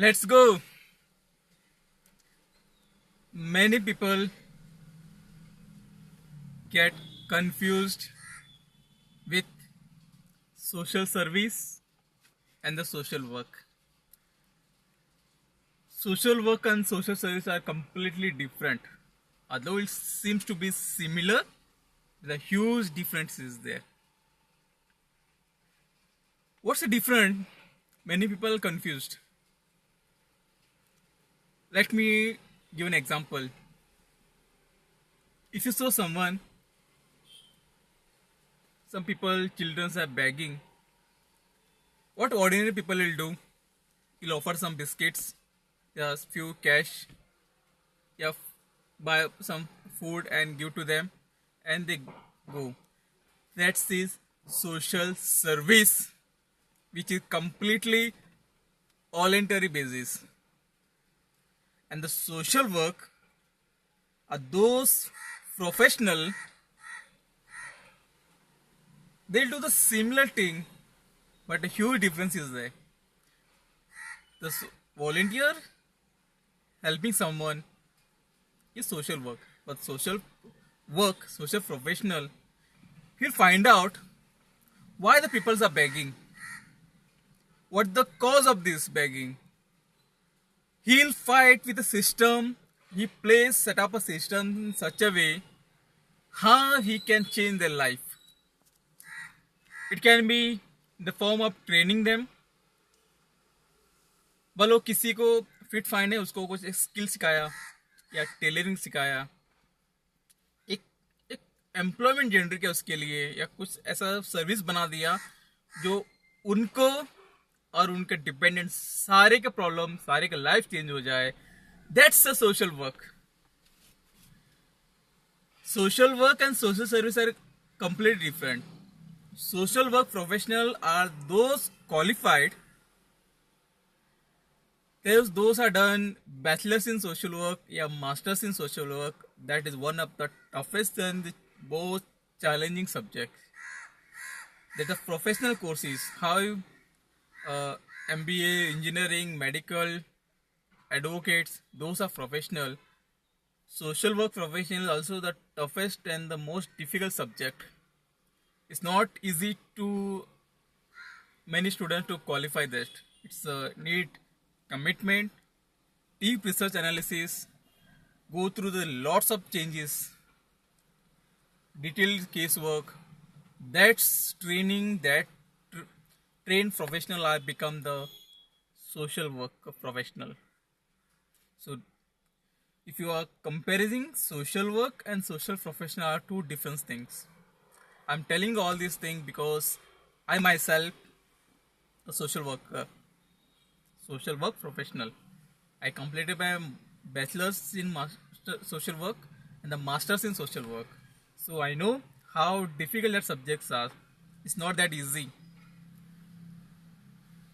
Let's go. Many people get confused with social service and the social work. Social work and social service are completely different. Although it seems to be similar, the huge difference is there. What's the difference? Many people are confused. Let me give an example. If you saw someone, some people, children are begging, what ordinary people will do? You'll offer some biscuits, just few cash, yeah, buy some food and give to them, and they go. That's his social service, which is completely voluntary basis. And the social work are those professional. They'll do the similar thing, but a huge difference is there. The volunteer helping someone is social work, but social work, social professional, he'll find out why the peoples are begging, what the cause of this begging. He'll fight with the system. He plays set up a system in such a way how he can change their life. It can be in the form of training them. बोलो किसी को fit find है, उसको कुछ skill सिखाया या tailoring सिखाया, एक एक एम्प्लॉयमेंट जनरेट किया उसके लिए, या कुछ ऐसा सर्विस बना दिया जो उनको और उनके डिपेंडेंट सारे के प्रॉब्लम, सारे का लाइफ चेंज हो जाए. That's a social work. Social work and social service are completely different. Social work professional are those qualified. Those are done bachelor's in social work, yeah, master's in social work. That is one of the toughest and the most challenging subjects. That are professional courses. How MBA, engineering, medical, advocates. Those are professional. Social work professional is also the toughest and the most difficult subject. It's not easy to many students to qualify that. It's a need commitment, deep research analysis, go through the lots of changes, detailed casework. That's training that trained professional are become the social work professional. So if you are comparing social work and social professional are two different things. I'm telling all these things because I myself a social work professional. I completed my bachelor's in social work and the master's in social work. So I know how difficult that subjects are. It's not that easy.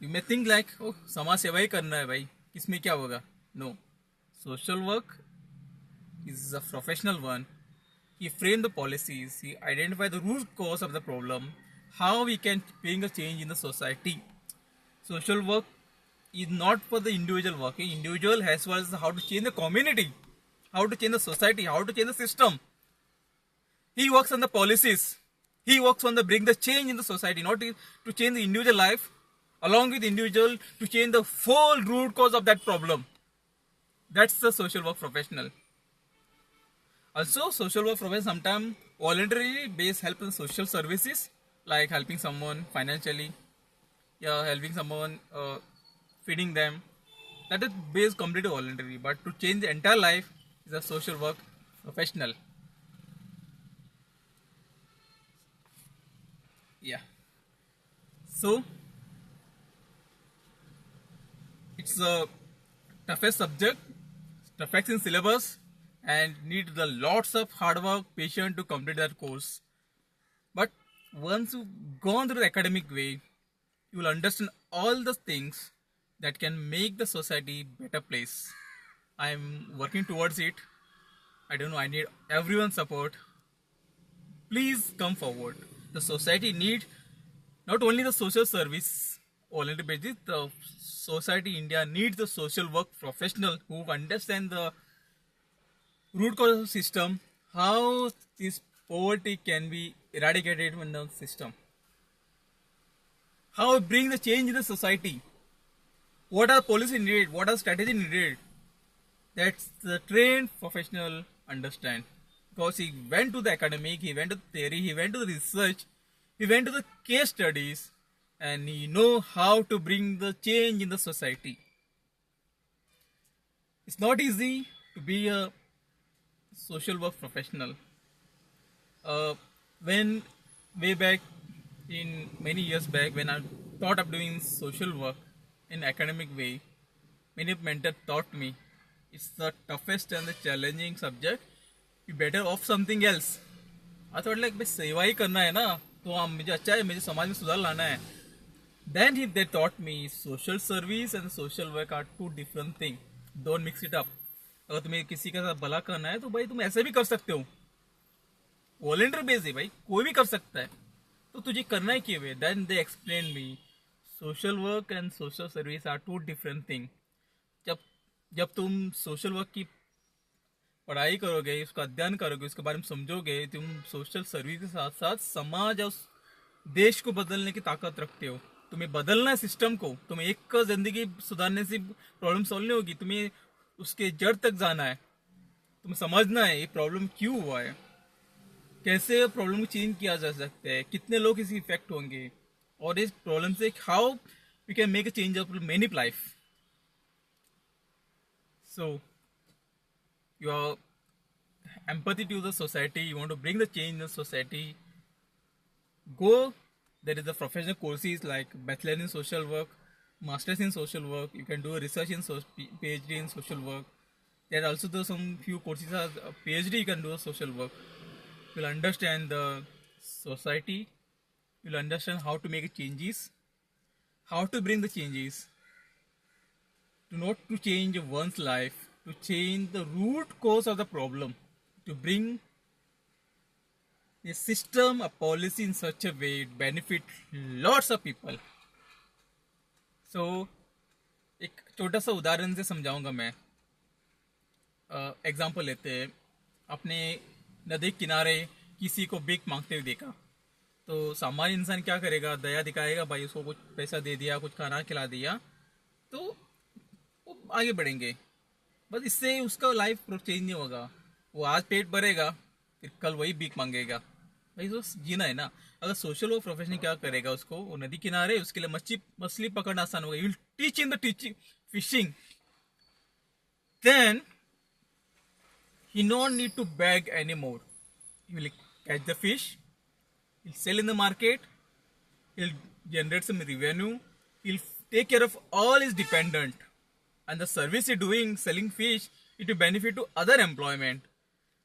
You may think like, oh, समाज सेवा ही करना है भाई, इसमें क्या होगा? No. Social work is a professional one. He framed the policies, he identified the root cause of the problem, how we can bring a change in the society. Social work is not for the individual working. Individual as well as how to change the community, how to change the society, how to change the system. He works on the policies. He works on the bring the change in the society, not to change the individual life, along with the individual to change the full root cause of that problem. That's the social work professional. Also, social work professional sometimes voluntary based help in social services, like helping someone financially, yeah, helping someone feeding them. That is based completely voluntary. But to change the entire life is a social work professional. Yeah. So it's a toughest subject, toughest in syllabus, and need the lots of hard work, patience to complete that course. But once you've gone through the academic way, you will understand all the things that can make the society better place. I'm working towards it. I don't know, I need everyone's support. Please come forward. The society need not only the social service voluntary basis, the society India needs the social work professional who understand the root cause of the system, how this poverty can be eradicated in the system, how it bring the change in the society, what are policy needed, what are strategy needed. That's the trained professional understand. Because he went to the academic, he went to the theory, he went to the research, he went to the case studies, and he know how to bring the change in the society. It's not easy to be a social work professional. When way back in many years back, when I thought of doing social work in academic way, many mentors taught me it's the toughest and the challenging subject. You better off something else. I thought like भाई सेवा ही करना है ना, तो हाँ मुझे अच्छा है, मुझे समाज में सुधार लाना है. Then they taught me social service and social work are two different things. Don't mix it up. अगर तुम्हें किसी का साथ भला करना है तो भाई तुम ऐसे भी कर सकते हो. वॉलंटियर बेस है भाई, कोई भी कर सकता है. तो तुझे करना है क्यों है? Then they explained me social work and social service are two different things. जब जब तुम सोशल वर्क की पढ़ाई करोगे, उसका अध्ययन करोगे, उसके बारे में समझोगे, तुम सोशल सर्विस के साथ साथ समाज और देश को बदलने की ताकत रखते हो. तुम्हें बदलना है सिस्टम को. तुम्हें एक का जिंदगी सुधारने से प्रॉब्लम सॉल्व नहीं होगी. तुम्हें उसके जड़ तक जाना है. तुम्हें समझना है ये प्रॉब्लम क्यों हुआ है, कैसे प्रॉब्लम को चेंज किया जा सकता है, कितने लोग इसकी इफेक्ट होंगे, और इस प्रॉब्लम से how we can make a change of many life. So, your empathy to the society, you want to bring the change in the society, go. There is the professional courses like bachelor in social work, masters in social work. You can do a research in PhD in social work. There are also some few courses as PhD you can do a social work. You'll understand the society. You'll understand how to make changes, how to bring the changes. Not to change one's life, to change the root cause of the problem, to bring a system, a policy in such a way it benefit lots of people. So, एक छोटा सा उदाहरण से समझाऊंगा मैं. Example लेते हैं. अपने नदी किनारे किसी को भीख मांगते हुए देखा, तो सामान्य इंसान क्या करेगा? दया दिखाएगा, भाई उसको कुछ पैसा दे दिया, कुछ खाना खिला दिया, तो आगे बढ़ेंगे. बस इससे उसका लाइफ चेंज नहीं होगा. वो आज पेट भरेगा, फिर कल वही भीख मांगेगा. भाई तो जीना है ना. अगर सोशल वर्क प्रोफेशनल क्या करेगा? उसको वो नदी किनारे उसके लिए मछली पकड़ना आसान होगा. You will teach in the teaching fishing. Then he not need to beg any more. He will catch the fish, he will sell in the market, he will generate some revenue, he will take care of all his dependent. And the service you're doing, selling fish, it will benefit to other employment.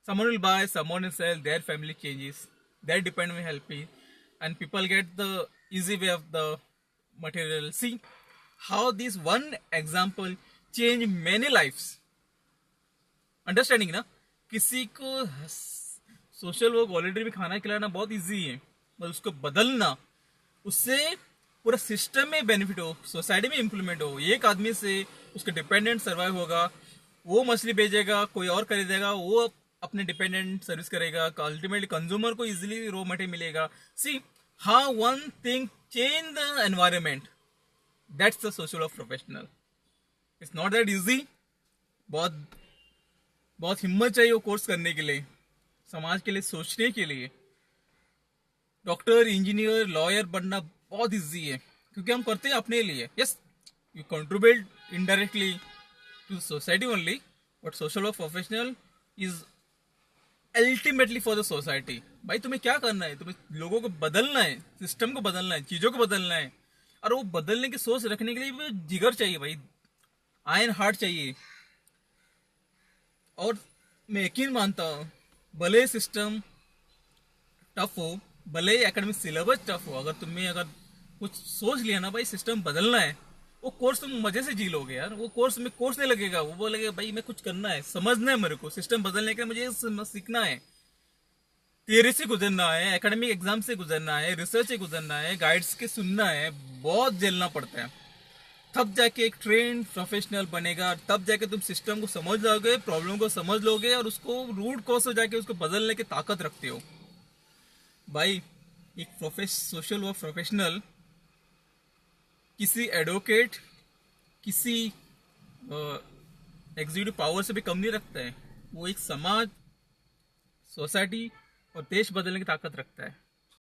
Someone will buy, someone will sell, their family changes, their dependent will help me, and people get the easy way of the material. See how this one example change many lives. Understanding ना? किसी को social work volunteer भी खाना खिलाना बहुत easy है, बस उसको बदलना, उससे पूरा सिस्टम में बेनिफिट हो, सोसाइटी में इम्प्लीमेंट हो. एक आदमी से उसके डिपेंडेंट सर्वाइव होगा, वो मछली बेचेगा, कोई और खरीदेगा, वो अपने डिपेंडेंट सर्विस करेगा, अल्टीमेटली कंज्यूमर को इजीली रॉ मटेरियल मिलेगा. See how one thing change the environment. That's the social work professional. It's not that easy. बहुत बहुत हिम्मत चाहिए वो कोर्स करने के लिए, समाज के लिए सोचने के लिए. डॉक्टर, इंजीनियर, लॉयर बनना बहुत इजी है, क्योंकि हम करते हैं अपने लिए. Yes, you contribute indirectly to society only, but social work professional is ultimately for the society. भाई तुम्हें क्या करना है? तुम्हें लोगों को बदलना है, सिस्टम को बदलना है, चीजों को बदलना है. और वो बदलने की सोच रखने के लिए भी जिगर चाहिए भाई, आयरन हार्ट चाहिए. और मैं यकीन मानता हूँ, भले सिस्टम टफ हो, भले एकेडमिक सिलेबस टफ हो, अगर कुछ सोच लिया ना भाई सिस्टम बदलना है, वो कोर्स तुम मजे से जी लोगे यार. वो कोर्स नहीं लगेगा, वो बोलेगा भाई मैं कुछ करना है, समझना है, मेरे को सिस्टम बदलने के लिए मुझे सीखना है. थियरी से गुजरना है, एकेडमिक एग्जाम से गुजरना है, रिसर्च से गुजरना है, गाइड्स के सुनना है, बहुत झेलना पड़ता है। तब जाके एक ट्रेन प्रोफेशनल बनेगा, तब जाके तुम सिस्टम को समझ लोगे, प्रॉब्लम को समझ लोगे और उसको रूट कॉज हो जाके उसको बदलने की ताकत रखते हो भाई। एक सोशल वर्क प्रोफेशनल किसी एडवोकेट, किसी एग्जीक्यूटिव पावर से भी कम नहीं रखता है। वो एक समाज, सोसाइटी और देश बदलने की ताकत रखता है।